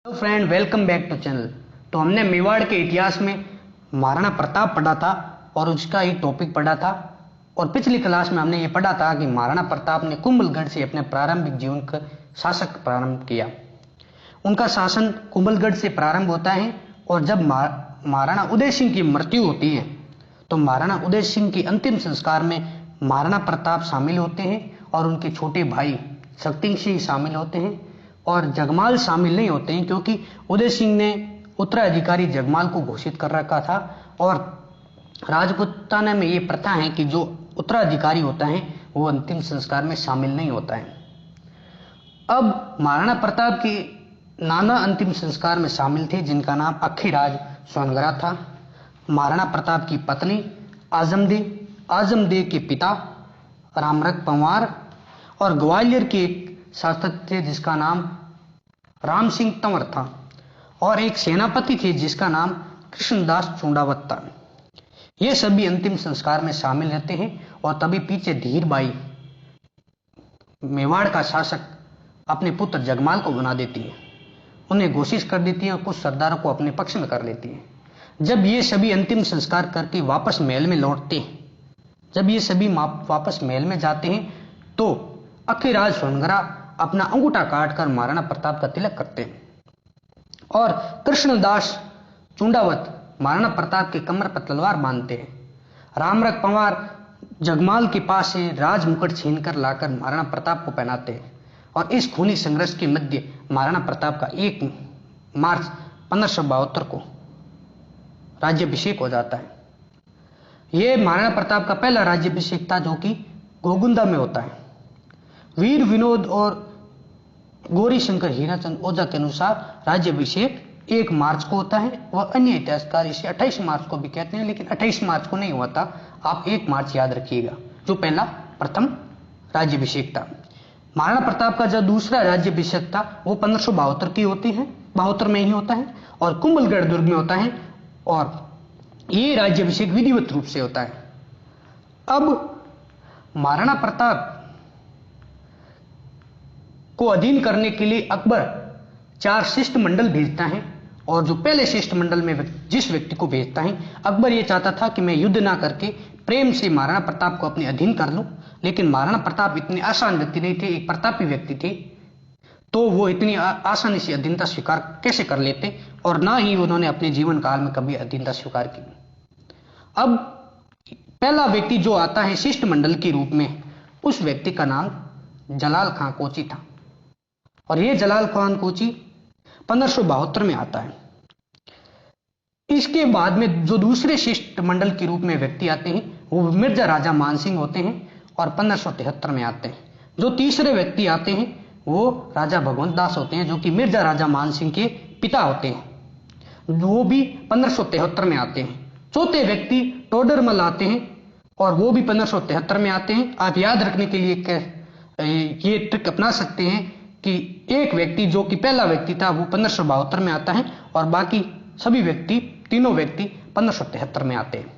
Hello friend, welcome back to channel. तो हमने मेवाड़ के इतिहास में महाराणा प्रताप पढ़ा था और उसका एक टॉपिक पढ़ा था। और पिछली क्लास में हमने ये पढ़ा था कि महाराणा प्रताप ने कुंभलगढ़ से अपने प्रारंभिक जीवन का शासक प्रारंभ किया। उनका शासन कुंभलगढ़ से प्रारंभ होता है और जब महाराणा उदय सिंह की मृत्यु होती है तो महाराणा उदय सिंह के अंतिम संस्कार में महाराणा प्रताप शामिल होते हैं और उनके छोटे भाई शक्ति सिंह शामिल होते हैं और जगमाल शामिल नहीं होते हैं, क्योंकि उदय सिंह ने उत्तराधिकारी जगमाल को घोषित कर रखा था। और राजपूताना में ये प्रथा है कि जो उत्तराधिकारी होता है वो अंतिम संस्कार में शामिल नहीं होता है। अब महाराणा प्रताप के नाना अंतिम संस्कार में शामिल थे, जिनका नाम अखीराज सोनगरा था। महाराणा प्रताप की पत्नी आजमदेव के पिता रामरख पंवार और ग्वालियर के एक शासक थे जिसका नाम राम सिंह तंवर था, और एक सेनापति थे जिसका नाम कृष्णदास चूंडावत था। ये सभी अंतिम संस्कार में शामिल रहते हैं। और तभी पीछे धीरबाई मेवाड़ का शासक अपने पुत्र जगमाल को बना देती है, उन्हें घोषित कर देती है और कुछ सरदारों को अपने पक्ष में कर लेती है। जब ये सभी अंतिम संस्कार करके वापस महल में लौटते हैं, जब ये सभी वापस महल में जाते हैं तो अखीराज सोनगरा अपना अंगूठा काटकर महाराणा प्रताप का तिलक करते हैं और कृष्णदास चूंडावत महाराणा प्रताप के कमर पर तलवार बांधते हैं। रामरख पंवार जगमाल के पास से राज मुकुट छीनकर लाकर महाराणा प्रताप को पहनाते हैं। और इस खूनी संघर्ष के मध्य महाराणा प्रताप का 1 मार्च 1572 को राज्याभिषेक हो जाता है। यह महाराणा प्रताप का पहला राज्याभिषेक था, जो कि गोगुंदा में होता है। वीर विनोद और गौरी शंकर हीराचंद ओझा के अनुसार राज्याभिषेक 1 मार्च को होता है। वह अन्य इतिहासकार इसे 28 मार्च को भी कहते हैं, लेकिन 28 मार्च को नहीं हुआ था। आप 1 मार्च याद रखिएगा, जो पहला प्रथम राज्याभिषेक था। महाराणा प्रताप का जो दूसरा राज्याभिषेक था वो 1572 की होती है, 72 में ही होता है और कुंभलगढ़ दुर्ग में होता है। और ये राज्याभिषेक विधिवत रूप से होता है। अब महाराणा प्रताप को अधीन करने के लिए अकबर 4 शिष्टमंडल भेजता है। और जो पहले शिष्टमंडल में जिस व्यक्ति को भेजता है, अकबर यह चाहता था कि मैं युद्ध ना करके प्रेम से महाराणा प्रताप को अपने अधीन कर लूं, लेकिन महाराणा प्रताप इतने आसान व्यक्ति नहीं थे, एक प्रतापी व्यक्ति थे, तो वो इतनी आसानी से अधीनता स्वीकार कैसे कर लेते, और ना ही उन्होंने अपने जीवन काल में कभी अधीनता स्वीकार की। अब पहला व्यक्ति जो आता है शिष्टमंडल के रूप में, उस व्यक्ति का नाम जलाल खां कोची था। और यह जलाल खान कोची 1572 में आता है। इसके बाद में जो दूसरे शिष्टमंडल के रूप में व्यक्ति आते हैं वो मिर्जा राजा मानसिंह होते हैं और 1573 में आते हैं। जो तीसरे व्यक्ति आते हैं वो राजा भगवंत दास होते हैं, जो कि मिर्जा राजा मानसिंह के पिता होते हैं, वो भी 1573 में आते हैं। चौथे व्यक्ति टोडरमल आते हैं और वो भी 1573 में आते हैं। आप याद रखने के लिए ये ट्रिक अपना सकते हैं कि एक व्यक्ति जो कि पहला व्यक्ति था वो 1572 में आता है और बाकी सभी व्यक्ति, तीनों व्यक्ति 1573 में आते हैं।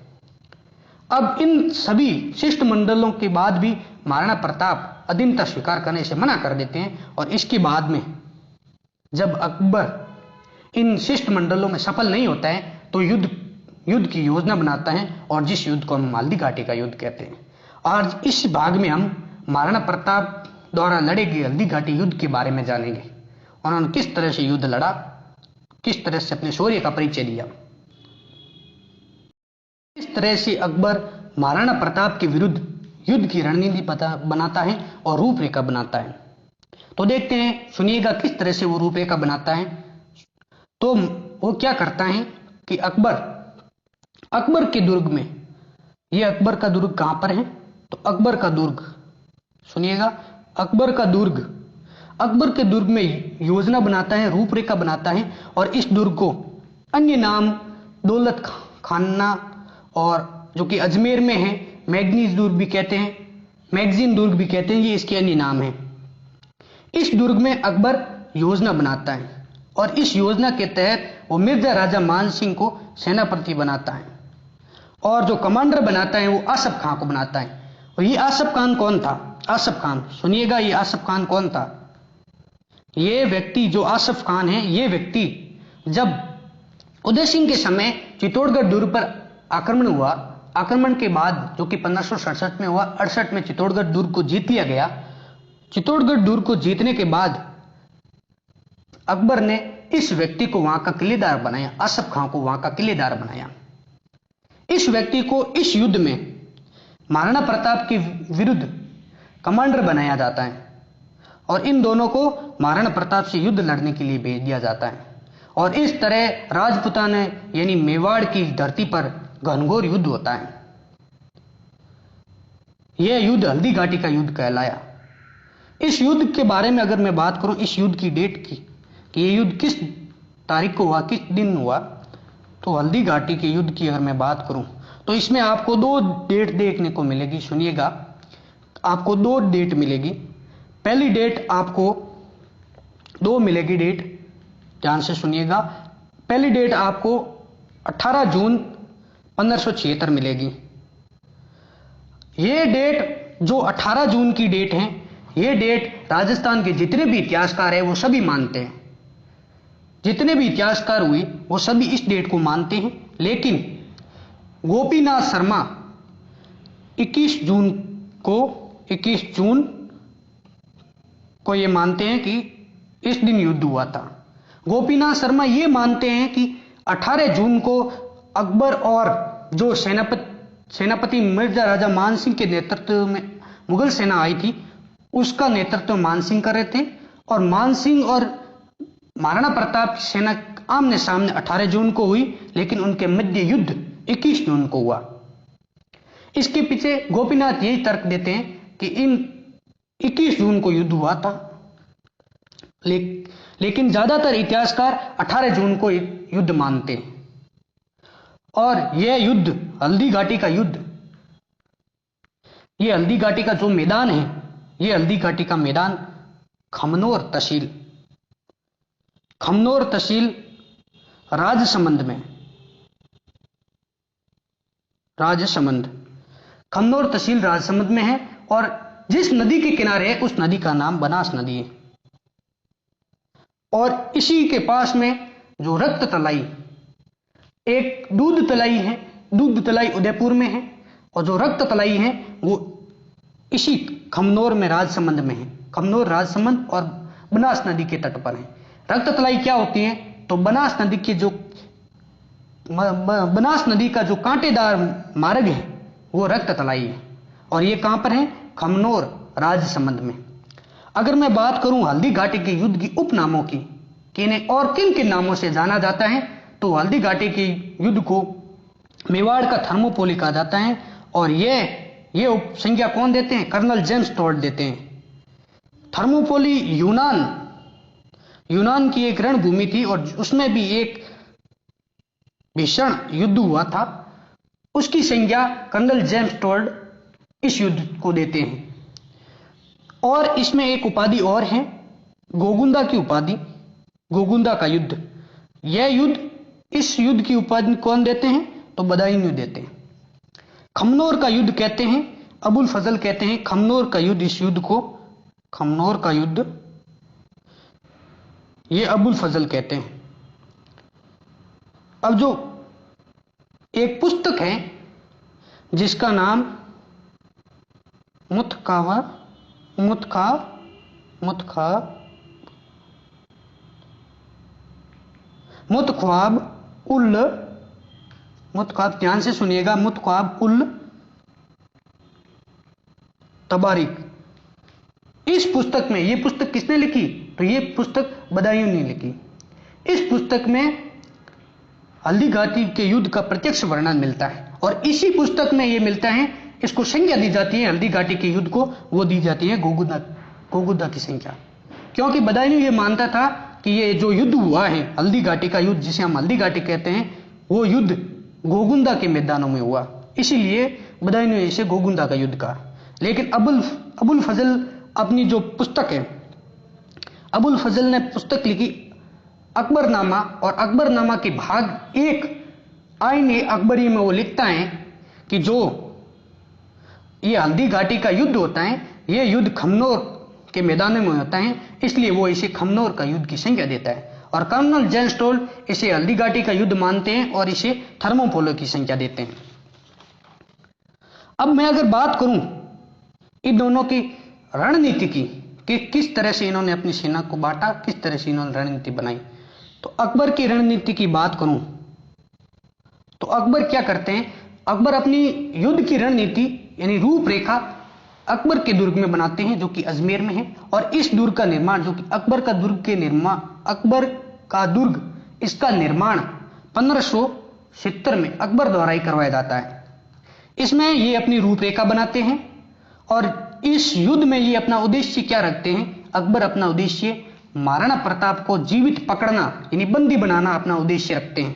अब इन सभी शिष्टमंडलों के बाद भी महाराणा प्रताप अधीनता स्वीकार करने से मना कर देते हैं। और इसके बाद में जब अकबर इन शिष्टमंडलों में सफल नहीं होता है तो युद्ध की योजना बनाता है, और जिस युद्ध को हम हल्दी घाटी का युद्ध कहते हैं। आज इस भाग में हम महाराणा प्रताप द्वारा लड़े गए हल्दी घाटी युद्ध के बारे में जानेंगे। उन्होंने किस तरह से युद्ध लड़ा, किस तरह से अपने शौर्य का परिचय दिया, किस तरह से अकबर महाराणा प्रताप के विरुद्ध युद्ध की रणनीति बनाता है और रूपरेखा बनाता है। तो देखते हैं, सुनिएगा किस तरह से वो रूपरेखा बनाता है। तो वो क्या करता है कि अकबर के दुर्ग में, ये अकबर का दुर्ग कहां पर है, तो अकबर का दुर्ग सुनिएगा, अकबर के दुर्ग में योजना बनाता है, रूपरेखा बनाता है। और इस दुर्ग को अन्य नाम दौलत खाना, और जो कि अजमेर में है मैगनीज दुर्ग भी कहते हैं, मैगजीन दुर्ग भी कहते हैं, ये इसके अन्य नाम है। इस दुर्ग में अकबर योजना बनाता है और इस योजना के तहत वो मिर्जा राजा मानसिंह को सेनापति बनाता है और जो कमांडर बनाता है वो आसफ खां को बनाता है। और ये आसफ खान कौन था? आसफ खान, सुनिएगा, ये आसफ खान कौन था? ये व्यक्ति जो आसफ खान है, ये व्यक्ति जब उदय सिंह के समय चित्तौड़गढ़ दुर्ग पर आक्रमण हुआ, आक्रमण के बाद जो कि 1567 में हुआ, 68 में चित्तौड़गढ़ दुर्ग को जीत लिया गया। चित्तौड़गढ़ दुर्ग को जीतने के बाद अकबर ने इस व्यक्ति को वहां का किलेदार बनाया, आसफ खां को वहां का किलेदार बनाया। इस व्यक्ति को इस युद्ध में महाराणा प्रताप के विरुद्ध कमांडर बनाया जाता है और इन दोनों को महाराणा प्रताप से युद्ध लड़ने के लिए भेज दिया जाता है और इस तरह राजपुताना यानी मेवाड़ की धरती पर घनघोर युद्ध होता है। यह युद्ध हल्दी घाटी का युद्ध कहलाया। इस युद्ध के बारे में अगर मैं बात करूं, इस युद्ध की डेट की कि यह युद्ध किस तारीख को हुआ, किस दिन हुआ, तो हल्दी घाटी के युद्ध की अगर मैं बात करूं तो इसमें आपको 2 डेट देखने को मिलेगी। सुनिएगा, आपको 2 डेट मिलेगी। पहली डेट आपको 2 मिलेगी डेट, ध्यान से सुनिएगा। पहली डेट आपको 18 जून 1576 मिलेगी। यह डेट जो 18 जून की डेट है, यह डेट राजस्थान के जितने भी इतिहासकार हैं वो सभी मानते हैं। जितने भी इतिहासकार हुए वो सभी इस डेट को मानते हैं, लेकिन गोपीनाथ शर्मा 21 जून को ये मानते हैं कि इस दिन युद्ध हुआ था। गोपीनाथ शर्मा ये मानते हैं कि 18 जून को अकबर और जो सेनापति मिर्जा राजा मानसिंह के नेतृत्व में मुगल सेना आई थी, उसका नेतृत्व मानसिंह कर रहे थे और मानसिंह और महाराणा प्रताप की सेना आमने सामने 18 जून को हुई, लेकिन उनके मध्य युद्ध 21 जून को हुआ। इसके पीछे गोपीनाथ यही तर्क देते हैं कि इन 21 जून को युद्ध हुआ था, लेकिन ज्यादातर इतिहासकार 18 जून को युद्ध मानते हैं। और यह युद्ध हल्दी घाटी का युद्ध, यह हल्दी घाटी का जो मैदान है, यह हल्दी घाटी का मैदान खमनोर तहसील राजसमंद में, खमनोर तहसील राजसमंद में है और जिस नदी के किनारे है उस नदी का नाम बनास नदी है। और इसी के पास में जो रक्त तलाई, एक दूध तलाई है, दूध तलाई उदयपुर में है और जो रक्त तलाई है वो इसी खमनोर में राजसमंद में है। खमनोर राजसमंद और बनास नदी के तट पर है। रक्त तलाई क्या होती है, तो बनास नदी का जो कांटेदार मार्ग है वो रक्त तलाई है और ये कहां पर है, खमनोर राजसमंद में। अगर मैं बात करूं हल्दी घाटी के युद्ध की उपनामों की कि इन्हें और किन किन नामों से जाना जाता है, तो हल्दी घाटी के युद्ध को मेवाड़ का थर्मोपोली कहा जाता है और ये उप संज्ञा कौन देते हैं, कर्नल जेम्स टॉड देते हैं। थर्मोपोली यूनान की एक रणभूमि थी और उसमें भी एक भीषण युद्ध हुआ था, उसकी संज्ञा कर्नल जेम्स टॉड इस युद्ध को देते हैं। और इसमें एक उपाधि और है, गोगुंदा की उपाधि, गोगुंदा का युद्ध। यह युद्ध, इस युद्ध की उपाधि कौन देते हैं, तो बदायूं देते हैं। खमनोर का युद्ध कहते हैं, अबुल फजल कहते हैं खमनोर का युद्ध, इस युद्ध को खमनोर का युद्ध ये अबुल फजल कहते हैं। अब जो एक पुस्तक है जिसका नाम मुतख्वाब, ध्यान से सुनिएगा, मुतख्वाब उल तबारिक। इस पुस्तक में, ये पुस्तक किसने लिखी, तो ये पुस्तक बदायूं ने लिखी। इस पुस्तक में हल्दी घाटी के युद्ध का प्रत्यक्ष वर्णन मिलता है और इसी पुस्तक में ये मिलता है, इसको संज्ञा दी जाती है हल्दी घाटी के युद्ध को, वो दी जाती है गोगुंदा की संख्या। क्योंकि बदायूं ये मानता था कि ये जो युद्ध हुआ है हल्दी घाटी का युद्ध, जिसे हम हल्दी घाटी कहते हैं, वो युद्ध गोगुंदा के मैदानों में हुआ, इसीलिए बदायूं ने इसे गोगुंदा का युद्ध कहा। लेकिन अबुल फजल अपनी जो पुस्तक है, अबुल फजल ने पुस्तक लिखी अकबरनामा, और अकबरनामा के भाग 1 आईने अकबरी में वो लिखता है कि जो ये हल्दी घाटी का युद्ध होता है, ये युद्ध के मैदानों में होता है, इसलिए वो इसे खमनोर का युद्ध की संज्ञा देता है। और कर्नल जेम्स टोल इसे हल्दीघाटी का युद्ध मानते हैं और इसे थर्मोपोलो की संज्ञा देते हैं। अब मैं अगर बात करूं इन दोनों की रणनीति की कि किस तरह से इन्होंने अपनी सेना को बांटा, किस तरह से इन्होंने रणनीति बनाई, तो अकबर की रणनीति की बात करूं तो अकबर क्या करते हैं, अकबर अपनी युद्ध की रणनीति यानी रूपरेखा अकबर के दुर्ग में बनाते हैं जो कि अजमेर में है। और इस दुर्ग का निर्माण जो कि अकबर का दुर्ग इसका निर्माण 1570 में अकबर द्वारा ही करवाया जाता है। इसमें ये अपनी रूपरेखा बनाते हैं और इस युद्ध में ये अपना उद्देश्य क्या रखते हैं, अकबर अपना उद्देश्य महाराणा प्रताप को जीवित पकड़ना यानी बंदी बनाना अपना उद्देश्य रखते हैं।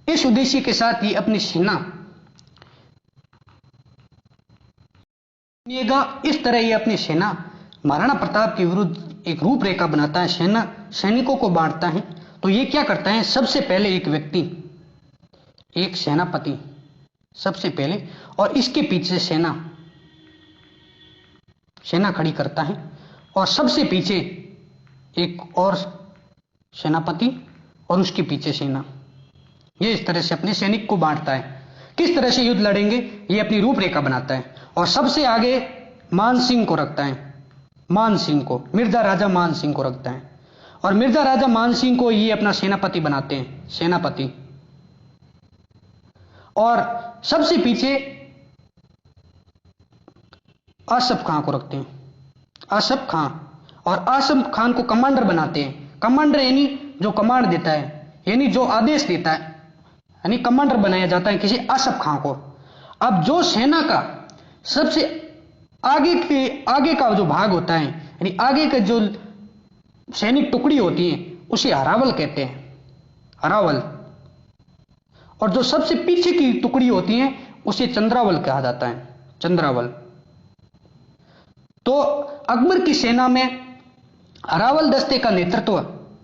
इस उद्देश्य के साथ ये अपनी सेना इस तरह ये अपनी सेना महाराणा प्रताप के विरुद्ध एक रूपरेखा बनाता है, सैनिकों को बांटता है। तो ये क्या करता है, सबसे पहले एक व्यक्ति, एक सेनापति सबसे पहले, और इसके पीछे सेना खड़ी करता है और सबसे पीछे एक और सेनापति और उसके पीछे सेना। ये इस तरह से अपने सैनिक को बांटता है। किस तरह से युद्ध लड़ेंगे ये अपनी रूपरेखा बनाता है और सबसे आगे मान सिंह को रखता है, मिर्जा राजा मान सिंह को रखता है और मिर्जा राजा मान सिंह को ये अपना सेनापति बनाते हैं, सेनापति। और सबसे पीछे आसफ खां को रखते हैं, आसफ खां, और आसफ खान को कमांडर बनाते हैं। कमांडर यानी जो कमांड देता है, यानी जो आदेश देता है, यानी कमांडर बनाया जाता है किसी आसफ खां को। अब जो सेना का सबसे आगे का जो भाग होता है, यानी आगे का जो सैनिक टुकड़ी होती है उसे हरावल कहते हैं, हरावल। और जो सबसे पीछे की टुकड़ी होती है उसे चंद्रावल कहा जाता है, चंद्रावल। तो अकबर की सेना में हरावल दस्ते का नेतृत्व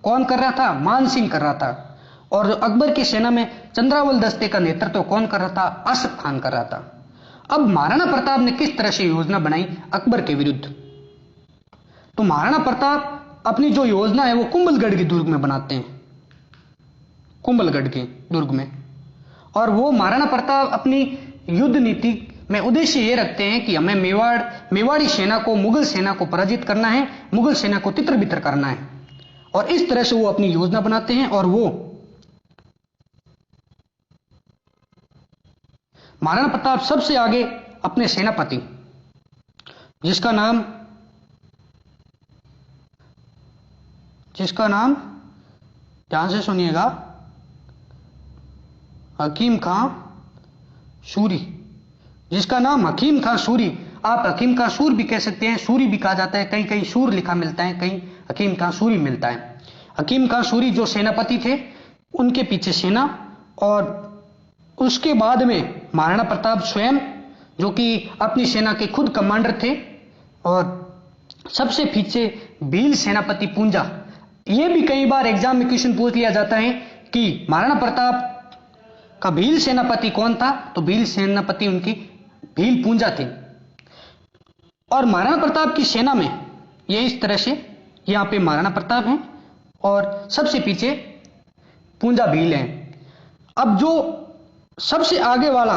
कौन कर रहा था, मान सिंह कर रहा था। और जो अकबर की सेना में चंद्रावल दस्ते का नेतृत्व कौन कर रहा था, आसफ खान कर रहा था। अब महाराणा प्रताप ने किस तरह से योजना बनाई अकबर के विरुद्ध, तो महाराणा प्रताप अपनी जो योजना है वो कुंभलगढ़ के दुर्ग में बनाते हैं, कुंभलगढ़ के दुर्ग में। और वो महाराणा प्रताप अपनी युद्ध नीति में उद्देश्य ये रखते हैं कि हमें मेवाड़ी सेना को, मुगल सेना को पराजित करना है, मुगल सेना को तितर बितर करना है। और इस तरह से वो अपनी योजना बनाते हैं। और वो महाराणा प्रताप सबसे आगे अपने सेनापति, जिसका नाम ध्यान से सुनिएगा, हकीम खां सूरी, जिसका नाम हकीम खां सूरी, आप हकीम खां सूर भी कह सकते हैं, सूरी भी कहा जाता है, कहीं कहीं सूर लिखा मिलता है, कहीं हकीम खां सूरी मिलता है। हकीम खां सूरी जो सेनापति थे, उनके पीछे सेना, और उसके बाद में महाराणा प्रताप स्वयं जो कि अपनी सेना के खुद कमांडर थे, और सबसे पीछे भील सेनापति पूंजा। यह भी कई बार एग्जाम में क्वेश्चन पूछ लिया जाता है कि महाराणा प्रताप का भील सेनापति कौन था, तो भील सेनापति उनकी भील पूंजा थे। और महाराणा प्रताप की सेना में ये इस तरह से, यहां पे महाराणा प्रताप हैं और सबसे पीछे पूंजा भील हैं। अब जो सबसे आगे वाला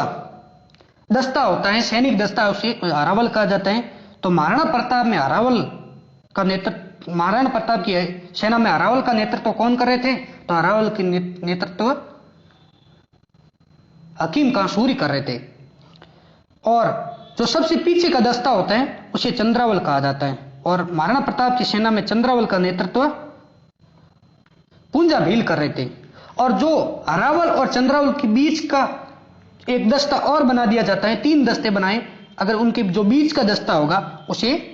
दस्ता होता है, सैनिक दस्ता, उसे हरावल कहा जाता है। तो महाराणा प्रताप की सेना में हरावल का नेतृत्व कौन कर रहे थे, तो हरावल के नेतृत्व हकीम खां सूरी कर रहे थे। और जो सबसे पीछे का दस्ता होता है उसे चंद्रावल कहा जाता है। और महाराणा प्रताप की सेना में चंद्रावल का नेतृत्व पूंजा भील कर रहे थे। और जो हरावल और चंद्रावल के बीच का एक दस्ता और बना दिया जाता है, 3 दस्ते बनाए, अगर उनके जो बीच का दस्ता होगा उसे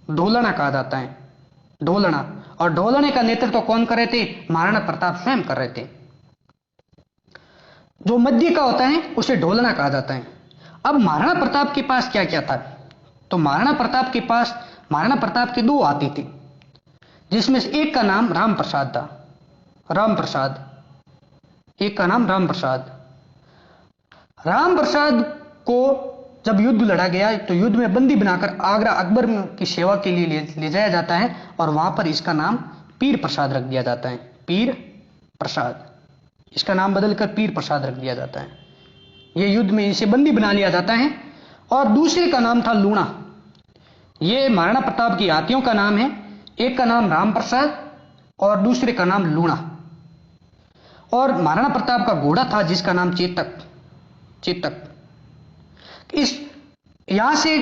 ढोलना कहा जाता है, ढोलना। और ढोलने का नेतृत्व कौन कर रहे थे, महाराणा प्रताप स्वयं कर रहे थे। जो मध्य का होता है उसे ढोलना कहा जाता है। अब महाराणा प्रताप के पास क्या क्या था, तो महाराणा प्रताप के 2 हाथी थे, जिसमें से एक का नाम राम प्रसाद था, एक का नाम राम प्रसाद को जब युद्ध लड़ा गया तो युद्ध में बंदी बनाकर आगरा अकबर की सेवा के लिए ले जाया जाता है और वहां पर इसका नाम पीर प्रसाद रख दिया जाता है। पीर प्रसाद, इसका नाम बदलकर पीर प्रसाद रख दिया जाता है। यह युद्ध में इसे बंदी बना लिया जाता है। और दूसरे का नाम था लूणा। यह महाराणा प्रताप की हाथियों का नाम है। एक का नाम राम प्रसाद और दूसरे का नाम लूणा। और महाराणा प्रताप का घोड़ा था जिसका नाम चेतक। चेतक इस यहां से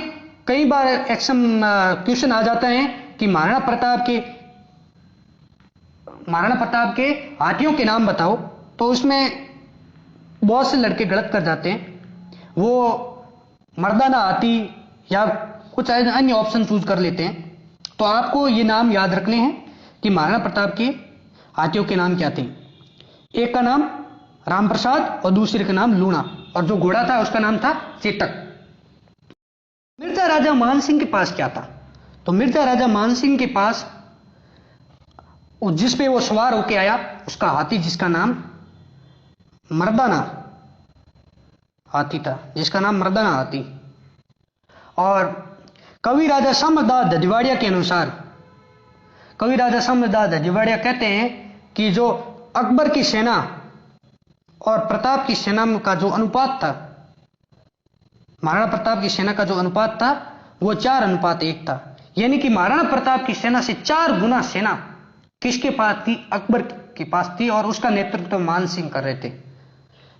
कई बार क्वेश्चन आ जाता है कि महाराणा प्रताप के हाथियों के नाम बताओ, तो उसमें बहुत से लड़के गलत कर जाते हैं। वो मर्दाना हाथी या कुछ अन्य ऑप्शन चूज कर लेते हैं। तो आपको ये नाम याद रखने हैं कि महाराणा प्रताप के हाथियों के नाम क्या थे। एक का नाम रामप्रसाद और दूसरे का नाम लूणा, और जो घोड़ा था उसका नाम था चेतक। मिर्जा राजा मानसिंह के पास क्या था? तो मिर्जा राजा मानसिंह के पास जिस पे वो सवार होके आया उसका हाथी जिसका नाम मर्दाना हाथी था, जिसका नाम मर्दाना हाथी। और कवि राजा सामदास दजवाड़िया के अनुसार, कवि राजा सामदास दजवाड़िया कहते हैं कि जो अकबर की सेना और प्रताप की सेना का जो अनुपात था, महाराणा प्रताप की सेना का जो अनुपात था वो 4:1 था। यानी कि महाराणा प्रताप की सेना से 4 गुना सेना किसके पास थी? अकबर के पास थी, और उसका नेतृत्व मानसिंह कर रहे थे।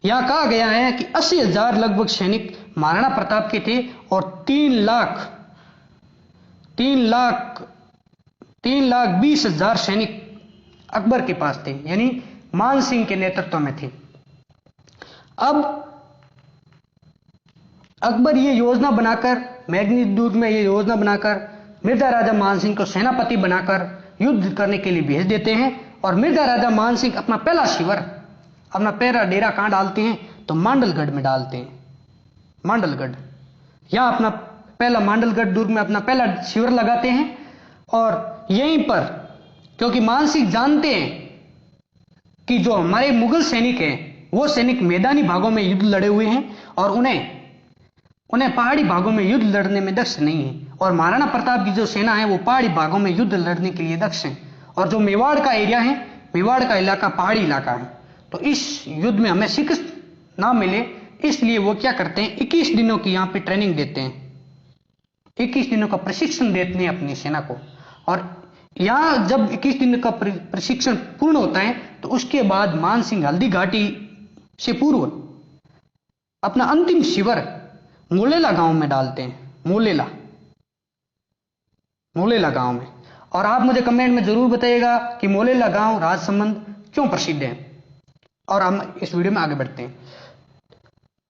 यहां कहा गया है कि 80,000 लगभग सैनिक महाराणा प्रताप के थे और 3,20,000 सैनिक अकबर के पास थे, यानी मानसिंह के नेतृत्व में थे। अब अकबर ये योजना बनाकर, मेघदूत में ये योजना बनाकर मिर्जा राजा मानसिंह को सेनापति बनाकर युद्ध करने के लिए भेज देते हैं। और मिर्जा राजा मानसिंह अपना पहला शिविर, अपना पहला डेरा कहां डालते हैं? तो मांडलगढ़ में डालते हैं। मांडलगढ़, यहां अपना पहला मांडलगढ़ दुर्ग में अपना पहला शिविर लगाते हैं। और यहीं पर, क्योंकि मानसिंह जानते हैं कि जो हमारे मुगल सैनिक हैं वो सैनिक मैदानी भागों में युद्ध लड़े हुए हैं और उन्हें पहाड़ी भागों में युद्ध लड़ने में दक्ष नहीं है, और महाराणा प्रताप की जो सेना है वो पहाड़ी भागों में युद्ध लड़ने के लिए दक्ष है। और जो मेवाड़ का एरिया है, मेवाड़ का इलाका पहाड़ी इलाका है, तो इस युद्ध में हमें शिकस्त ना मिले, इसलिए वो क्या करते हैं, 21 दिनों की यहाँ पे ट्रेनिंग देते हैं, 21 दिनों का प्रशिक्षण देते हैं अपनी सेना को। और यहां जब 21 दिन का प्रशिक्षण पूर्ण होता है तो उसके बाद मानसिंह हल्दी घाटी से पूर्व अपना अंतिम शिविर मोलेला गांव में डालते हैं। मोलेला गांव में। और आप मुझे कमेंट में जरूर बताइएगा कि मोलेला गांव राजसमंद क्यों प्रसिद्ध है। और हम इस वीडियो में आगे बढ़ते हैं।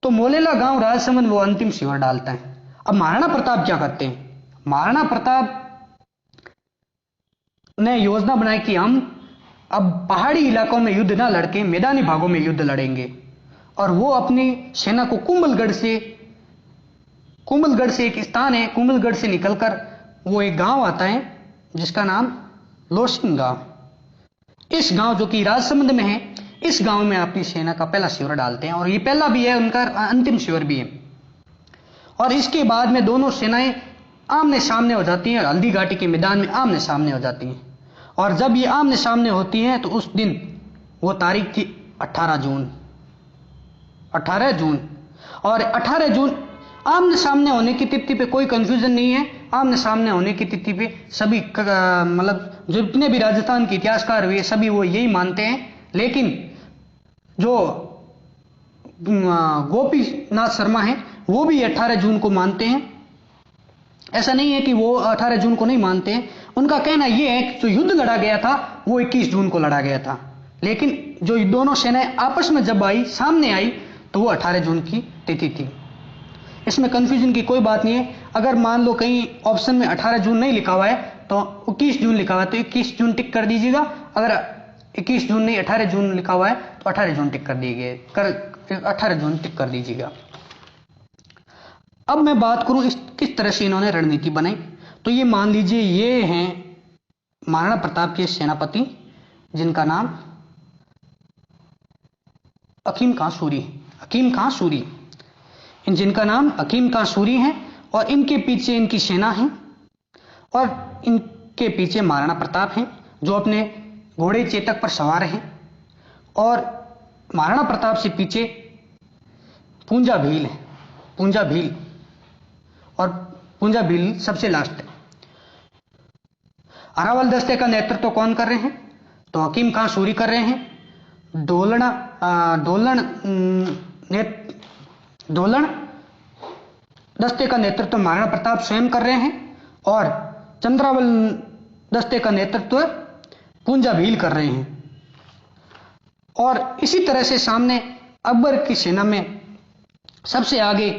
तो मोलेला गांव राजसमंद वो अंतिम शिविर डालता है। अब महाराणा प्रताप क्या करते हैं? महाराणा प्रताप ने योजना बनाई कि हम अब पहाड़ी इलाकों में युद्ध ना लड़के मैदानी भागों में युद्ध लड़ेंगे। और वो अपनी सेना को कुंभलगढ़ से एक स्थान है, कुंभलगढ़ से निकलकर वो एक गांव आता है जिसका नाम लोसिंग गांव। इस गांव जो कि राजसमंद में है, इस गांव में अपनी सेना का पहला शिविर डालते हैं। और ये पहला भी है, उनका अंतिम शिविर भी है। और इसके बाद में दोनों सेनाएं आमने सामने हो जाती हैं और हल्दी घाटी के मैदान में आमने सामने हो जाती हैं। और जब ये आमने सामने होती हैं तो उस दिन वो तारीख थी 18 जून। और 18 जून आमने सामने होने की तिथि पे कोई कंफ्यूजन नहीं है। आमने सामने होने की तिथि पे सभी मतलब जितने भी राजस्थान के इतिहासकार हुए सभी वो यही मानते हैं। लेकिन जो गोपीनाथ शर्मा है वो भी 18 जून को मानते हैं। ऐसा नहीं है कि वो 18 जून को नहीं मानते हैं। उनका कहना यह है कि जो युद्ध लड़ा गया था वो 21 जून को लड़ा गया था, लेकिन जो दोनों सेनाएं आपस में जब सामने आई तो वो 18 जून की तिथि थी। इसमें कंफ्यूजन की कोई बात नहीं है। अगर मान लो कहीं ऑप्शन में 18 जून नहीं लिखा हुआ है तो 21 जून लिखा हुआ है तो 21 जून टिक कर दीजिएगा। अगर 21 जून नहीं 18 जून लिखा हुआ है तो 18 जून टिक कर दीजिएगा, 18 जून टिक कर दीजिएगा। अब मैं बात करूं किस तरह से इन्होंने रणनीति बनाई। तो ये मान लीजिए ये हैं महाराणा प्रताप के सेनापति जिनका नाम हकीम खां सूरी। जिनका नाम हकीम खां सूरी है, और इनके पीछे इनकी सेना है, और इनके पीछे महाराणा प्रताप हैं जो अपने घोड़े चेतक पर सवार हैं, और महाराणा प्रताप से पीछे पूंजा भील है, पूंजा भील, और पूंजा भील सबसे लास्ट है। अरावल दस्ते का नेतृत्व कौन कर रहे हैं? तो हकीम खां सूरी कर रहे हैं। दोलन दस्ते का नेतृत्व महाराणा प्रताप स्वयं कर रहे हैं, और चंद्रावल दस्ते का नेतृत्व पूंजा भील कर रहे हैं। और इसी तरह से सामने अकबर की सेना में सबसे आगे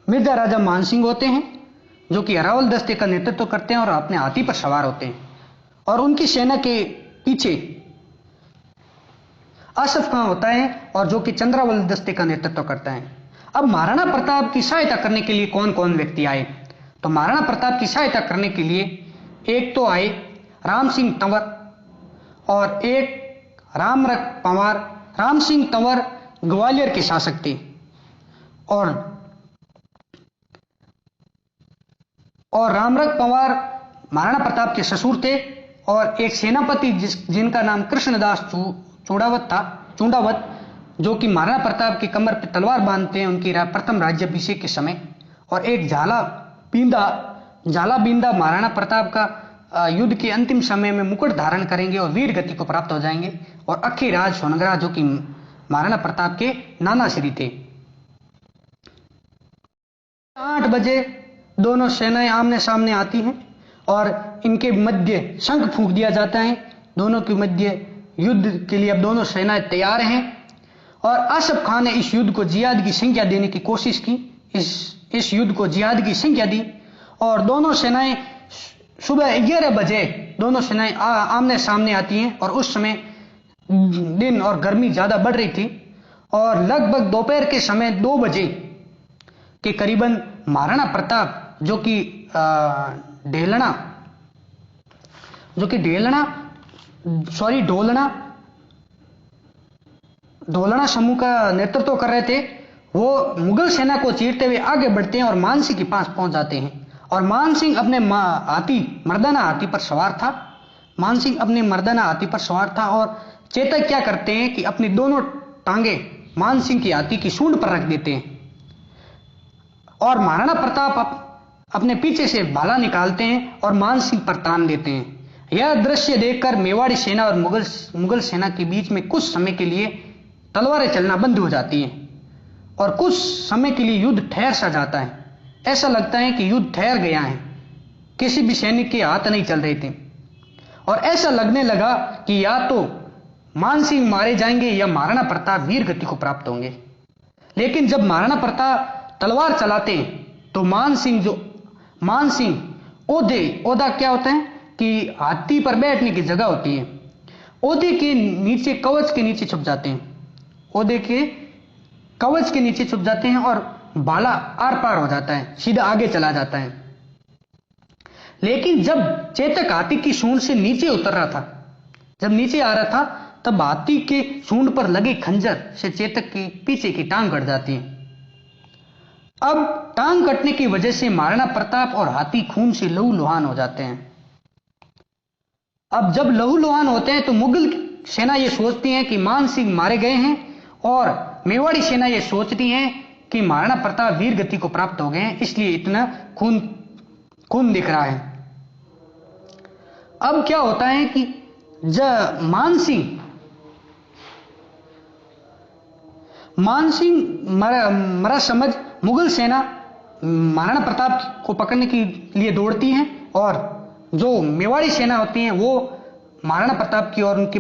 मिर्जा राजा मानसिंह होते हैं, जो कि अरावल दस्ते का नेतृत्व करते हैं और अपने हाथी पर सवार होते हैं, और उनकी सेना के पीछे आसफ खां होता है, और जो कि चंद्रावल दस्ते का नेतृत्व करता है। अब महाराणा प्रताप की सहायता करने के लिए कौन कौन व्यक्ति आए? तो महाराणा प्रताप की सहायता करने के लिए एक तो आए राम सिंह तंवर, और एक रामरख पंवार। राम सिंह तंवर ग्वालियर के शासक थे, और रामरख पंवार महाराणा प्रताप के ससुर थे, और एक सेनापति जिनका नाम कृष्णदास चूड़ावत था, चूंडावत, जो कि महाराणा प्रताप की कमर पर तलवार बांधते हैं उनकी प्रथम राज्याभिषेक के समय। और एक झाला बींदा महाराणा प्रताप का युद्ध के अंतिम समय में मुकुट धारण करेंगे और वीर गति को प्राप्त हो जाएंगे। और अखीराज सोनगरा, जो कि महाराणा प्रताप के नाना श्री थे। 8 बजे दोनों सेनाएं आमने सामने आती हैं, और इनके मध्य शंख फूंक दिया जाता है। दोनों के मध्य युद्ध के लिए अब दोनों सेनाएं तैयार हैं, और आसफ खान ने इस युद्ध को जिहाद की संज्ञा देने की कोशिश की। इस युद्ध को जिहाद की संज्ञा दी, और दोनों सेनाएं सुबह 11 बजे दोनों सेनाएं आमने सामने आती हैं। और उस समय दिन और गर्मी ज्यादा बढ़ रही थी, और लगभग दोपहर के समय 2 बजे के करीबन महाराणा प्रताप, जो कि ढोलना समूह का नेतृत्व कर रहे थे, वो मुगल सेना को चीरते हुए आगे बढ़ते हैं और मानसिंह के पास पहुंच जाते हैं। और मानसिंह अपने मर्दाना हाथी पर सवार था। मानसिंह अपने मर्दाना हाथी पर सवार था, और चेतक क्या करते हैं कि अपनी दोनों टांगे मानसिंह की हाथी की सूंड पर रख देते हैं, और महाराणा प्रताप अपने पीछे से भाला निकालते हैं और मानसिंह पर तान देते हैं। यह दृश्य देखकर मेवाड़ी सेना और मुगल सेना के बीच में कुछ समय के लिए तलवारें चलना बंद हो जाती हैं, और कुछ समय के लिए युद्ध ठहर सा जाता है। ऐसा लगता है कि युद्ध ठहर गया है, किसी भी सैनिक के हाथ नहीं चल रहे थे, और ऐसा लगने लगा कि या तो मानसिंह मारे जाएंगे या महाराणा प्रताप वीर गति को प्राप्त होंगे। लेकिन जब महाराणा प्रताप तलवार चलाते हैं तो मानसिंह ओदा क्या होता है कि हाथी पर बैठने की जगह होती है, ओदे के नीचे कवच के नीचे छुप जाते हैं, ओदे के कवच के नीचे छुप जाते हैं, और भाला आर पार हो जाता है, सीधा आगे चला जाता है। लेकिन जब चेतक हाथी की सूंड से नीचे उतर रहा था, जब नीचे आ रहा था, तब हाथी के सूंड पर लगे खंजर से चेतक की पीछे की टांग कट जाती है। अब टांग कटने की वजह से महाराणा प्रताप और हाथी खून से लहूलुहान हो जाते हैं। अब जब लहूलुहान होते हैं तो मुगल सेना ये सोचती है कि मानसिंह मारे गए हैं, और मेवाड़ी सेना ये सोचती है कि महाराणा प्रताप वीर गति को प्राप्त हो गए हैं, इसलिए इतना खून दिख रहा है। अब क्या होता है कि जब मानसिंह मरा समझ मुगल सेना महाराणा प्रताप को पकड़ने के लिए दौड़ती है, और जो मेवाड़ी सेना होती है वो महाराणा प्रताप की ओर उनकी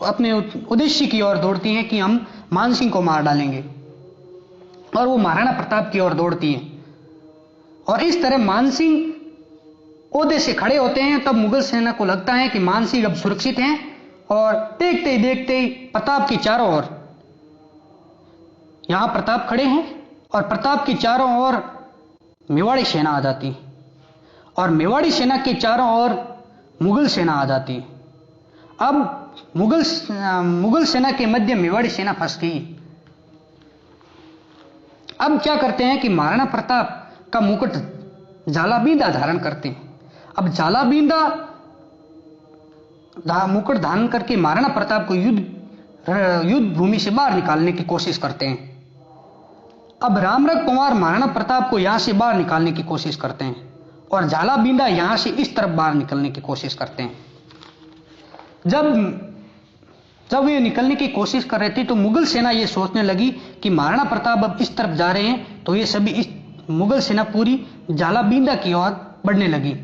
अपने उद्देश्य की ओर दौड़ती हैं कि हम मानसिंह को मार डालेंगे, और वो महाराणा प्रताप की ओर दौड़ती हैं। और इस तरह मानसिंह ओहदे से खड़े होते हैं। तब मुगल सेना को लगता है कि मानसिंह अब सुरक्षित हैं, और देखते ही प्रताप की चारों ओर, यहां प्रताप खड़े हैं और प्रताप की चारों ओर मेवाड़ी सेना आ जाती है, और मेवाड़ी सेना के चारों ओर मुगल सेना आ जाती है। अब मुगल सेना के मध्य मेवाड़ी सेना फंस गई, अब क्या करते हैं कि महाराणा प्रताप का मुकुट झालाबींदा धारण करते हैं। अब झालाबींदा मुकुट धारण करके महाराणा प्रताप को युद्ध भूमि से बाहर निकालने की कोशिश करते हैं। अब रामरख पंवार महाराणा प्रताप को यहां से बाहर निकालने की कोशिश करते हैं और झालाबींदा यहां से इस तरफ बाहर निकलने की कोशिश करते हैं। जब ये निकलने की कोशिश कर रहे थे तो मुगल सेना ये सोचने लगी कि महाराणा प्रताप अब इस तरफ जा रहे हैं, तो ये सभी इस मुगल सेना पूरी झालाबींदा की ओर बढ़ने लगी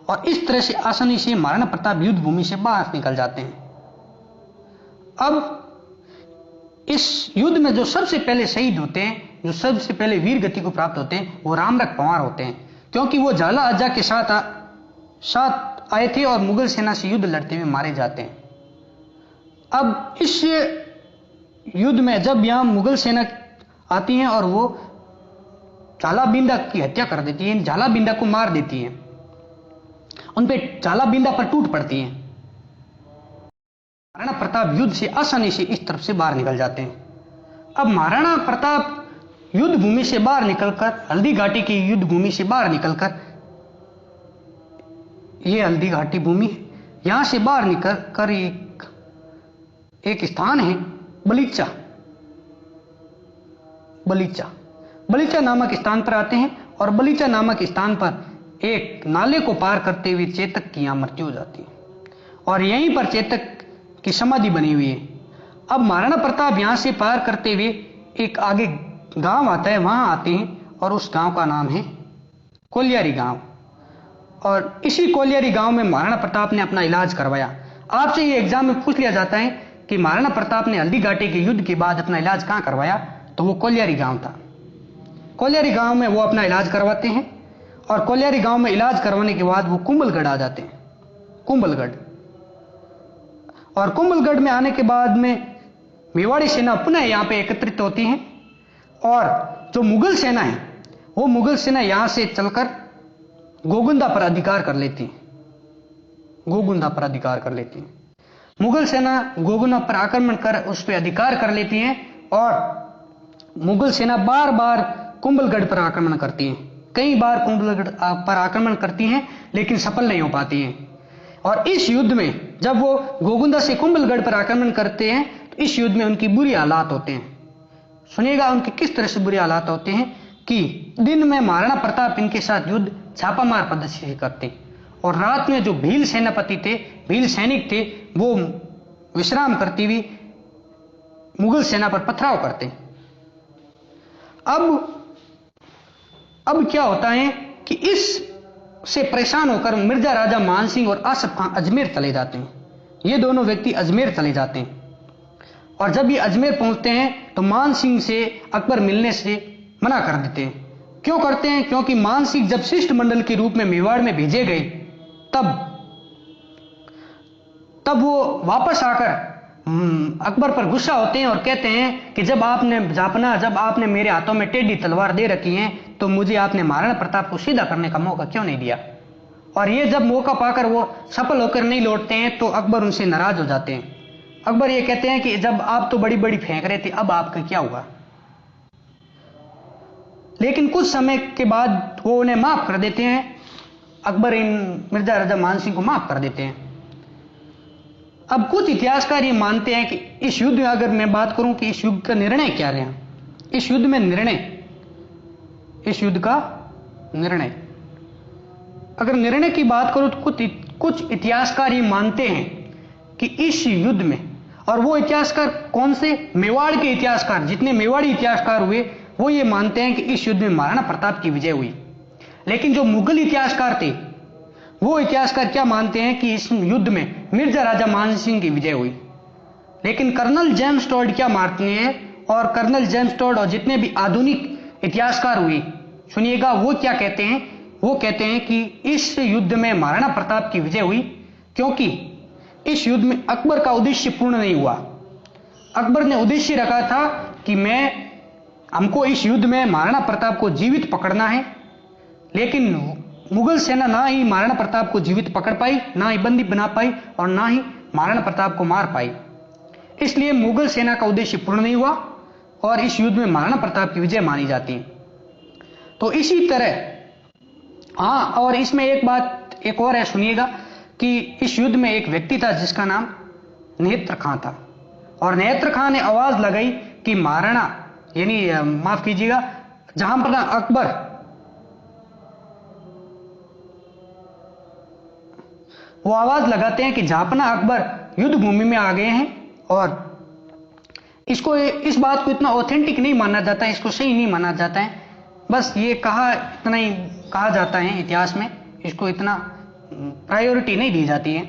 और इस तरह से आसानी से महाराणा प्रताप युद्ध भूमि से बाहर निकल जाते हैं। अब इस युद्ध में जो सबसे पहले शहीद होते हैं, जो सबसे पहले वीर गति को प्राप्त होते हैं, वो रामरख पंवार होते हैं, क्योंकि वो झाला अज्जा के साथ आए थे और मुगल सेना से युद्ध लड़ते हुए मारे जाते हैं। अब इस युद्ध में जब यहां मुगल सेना आती है और वो झालाबींदा की हत्या कर देती है, झालाबींदा को मार देती है, उन पे झालाबींदा पर टूट पड़ती है। महाराणा प्रताप युद्ध से आसानी से इस तरफ से बाहर निकल जाते हैं। अब महाराणा प्रताप युद्ध भूमि से बाहर निकलकर, हल्दी घाटी की युद्ध भूमि से बाहर निकलकर, ये हल्दी घाटी भूमि है, यहां से बाहर निकलकर एक स्थान है बलीचा। बलीचा नामक स्थान पर आते हैं और बलीचा नामक स्थान पर एक नाले को पार करते हुए चेतक की यहां मृत्यु हो जाती है और यहीं पर चेतक की समाधि बनी हुई है। अब महाराणा प्रताप यहां से पार करते हुए एक आगे गांव आता है, वहां आते हैं और उस गांव का नाम है कोलियारी गांव। और इसी कोलियारी गांव में महाराणा प्रताप ने अपना इलाज करवाया। आपसे ये एग्जाम में पूछ लिया जाता है कि महाराणा प्रताप ने हल्दी घाटी के युद्ध के बाद अपना इलाज कहां करवाया, तो वो कोलियारी गांव था। कोलियारी गांव में वो अपना इलाज करवाते हैं और कोलियारी गांव में इलाज करवाने के बाद वो कुंभलगढ़ आ जाते हैं। और कुंभलगढ़ में आने के बाद में मेवाड़ी सेना पुनः यहां पे एकत्रित होती है और जो मुगल सेना है वो मुगल सेना यहां से चलकर गोगुंदा पर अधिकार कर लेती है। मुगल सेना गोगुंदा पर आक्रमण कर उस पर अधिकार कर लेती है और मुगल सेना बार बार कुंभलगढ़ पर आक्रमण करती है। कई बार कुंभलगढ़ पर आक्रमण करती हैं लेकिन सफल नहीं हो पाती हैं। और इस युद्ध में जब वो गोगुंदा से कुंभलगढ़ पर आक्रमण करते हैं तो इस युद्ध में उनकी बुरी हालात होते हैं। सुनिएगा उनके किस तरह से बुरे हालात होते हैं कि दिन में महाराणा प्रताप इनके साथ युद्ध छापामार पद्धति से करते और रात में जो भील सेनापति थे, भील सैनिक थे, वो विश्राम करती हुई मुगल सेना पर पथराव करते। अब क्या होता है कि इस से परेशान होकर मिर्जा राजा मानसिंह और आसफ खां अजमेर चले जाते हैं। ये दोनों व्यक्ति अजमेर चले जाते हैं और जब ये अजमेर पहुंचते हैं तो मानसिंह से अकबर मिलने से मना कर देते हैं। क्यों करते हैं? क्योंकि मानसिंह जब शिष्टमंडल के रूप में मेवाड़ में भेजे गए तब वो वापस आकर अकबर पर गुस्सा होते हैं और कहते हैं कि जब आपने मेरे हाथों में टेढ़ी तलवार दे रखी है तो मुझे आपने महाराणा प्रताप को सीधा करने का मौका क्यों नहीं दिया। और ये जब मौका पाकर वो सफल होकर नहीं लौटते हैं तो अकबर उनसे नाराज हो जाते हैं। अकबर ये कहते हैं कि जब आप तो बड़ी बड़ी फेंक रहे थे, अब आपका क्या हुआ। लेकिन कुछ समय के बाद वो उन्हें माफ कर देते हैं। अकबर इन मिर्जा राजा मानसिंह को माफ कर देते हैं। अब कुछ इतिहासकार ये मानते हैं कि इस युद्ध में, अगर मैं बात करूं कि इस युद्ध का निर्णय क्या रहा, इस युद्ध का निर्णय, अगर निर्णय की बात करूं तो कुछ इतिहासकार ये मानते हैं कि इस युद्ध में, और वो इतिहासकार कौन से, मेवाड़ के इतिहासकार, जितने मेवाड़ी इतिहासकार हुए वो ये मानते हैं कि इस युद्ध में महाराणा प्रताप की विजय हुई। लेकिन जो मुगल इतिहासकार थे वो इतिहासकार क्या मानते हैं कि इस युद्ध में मिर्जा राजा मानसिंह की विजय हुई। लेकिन कर्नल जेम्स टॉड क्या मानते हैं, और कर्नल जेम्स टॉड और जितने भी आधुनिक इतिहासकार हुए, सुनिएगा वो क्या कहते हैं। वो कहते हैं कि इस युद्ध में महाराणा प्रताप की विजय हुई क्योंकि इस युद्ध में अकबर का उद्देश्य पूर्ण नहीं हुआ। अकबर ने उद्देश्य रखा था कि हमको इस युद्ध में महाराणा प्रताप को जीवित पकड़ना है, लेकिन मुगल सेना ना ही महाराणा प्रताप को जीवित पकड़ पाई, ना ही बंदी बना पाई और ना ही महाराणा प्रताप को मार पाई। इसलिए मुगल सेना का उद्देश्य पूर्ण नहीं हुआ और इस युद्ध में महाराणा प्रताप की विजय मानी जाती है। तो इसी तरह और इसमें एक बात एक और है, सुनिएगा कि इस युद्ध में एक व्यक्ति था जिसका नाम नेत्र खां था, और नेत्र खां ने आवाज लगाई कि महाराणा माफ कीजिएगा, जहांपना अकबर वो आवाज लगाते हैं कि जहांपना अकबर युद्ध भूमि में आ गए हैं, और इस बात को इतना ऑथेंटिक नहीं माना जाता है, इसको सही नहीं माना जाता है, बस ये इतना ही कहा जाता है इतिहास में, इसको इतना प्रायोरिटी नहीं दी जाती है।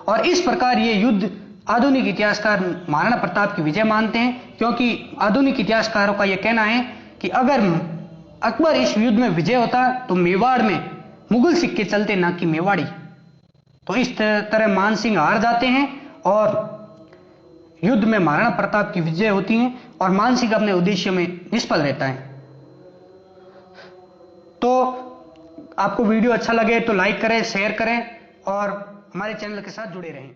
और इस प्रकार ये युद्ध आधुनिक इतिहासकार महाराणा प्रताप की विजय मानते हैं, क्योंकि आधुनिक इतिहासकारों का यह कहना है कि अगर अकबर इस युद्ध में विजय होता तो मेवाड़ में मुगल सिक्के चलते, ना कि मेवाड़ी। तो इस तरह मान सिंह हार जाते हैं और युद्ध में महाराणा प्रताप की विजय होती है, और मान सिंह अपने उद्देश्य में निष्फल रहता है। तो आपको वीडियो अच्छा लगे तो लाइक करें, शेयर करें और हमारे चैनल के साथ जुड़े रहें।